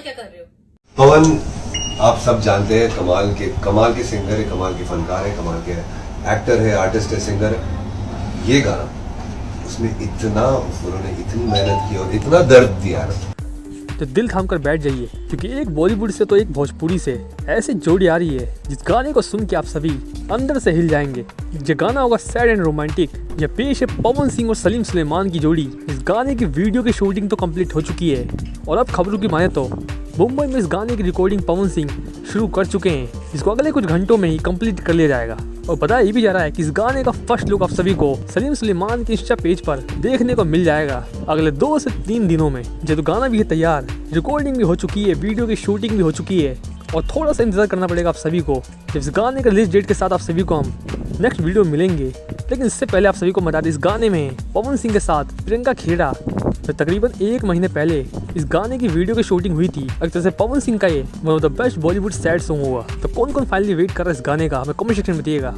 क्या कर रहे हो? पवन, आप सब जानते हैं, कमाल के सिंगर है, कमाल के फनकार है, कमाल के एक्टर है, आर्टिस्ट है, सिंगर है। ये गाना, उसमें उन्होंने इतनी मेहनत की और इतना दर्द दिया ना, तो दिल थाम कर बैठ जाइए, क्योंकि एक बॉलीवुड से तो एक भोजपुरी से ऐसी जोड़ी आ रही है जिस गाने को सुन के आप सभी अंदर से हिल जाएंगे। ये गाना होगा सैड एंड रोमांटिक। यह पेश है पवन सिंह और सलीम सुलेमान की जोड़ी। इस गाने की वीडियो की शूटिंग तो कंप्लीट हो चुकी है और अब खबरों की माने तो मुंबई में इस गाने की रिकॉर्डिंग पवन सिंह शुरू कर चुके हैं, जिसको अगले कुछ घंटों में ही कंप्लीट कर लिया जाएगा। और बताया ये भी जा रहा है कि इस गाने का फर्स्ट लुक आप सभी को सलीम सुलेमान के इंस्टा पेज पर देखने को मिल जाएगा अगले 2 से 3 दिनों में। जो तो गाना भी है तैयार, रिकॉर्डिंग भी हो चुकी है, वीडियो की शूटिंग भी हो चुकी है और थोड़ा सा इंतजार करना पड़ेगा आप सभी को। जब इस गाने का रिलीज डेट के साथ आप सभी को हम नेक्स्ट वीडियो मिलेंगे। लेकिन इससे पहले आप सभी को बता दें, इस गाने में पवन सिंह के साथ प्रियंका खेड़ा तो तकरीबन 1 महीने पहले इस गाने की वीडियो की शूटिंग हुई थी। एक तरह से पवन सिंह का ये one of the best Bollywood sad song होगा। तो कौन कौन फाइनली वेट कर रहा है इस गाने का, हमें कमेंट सेक्शन में बताइएगा।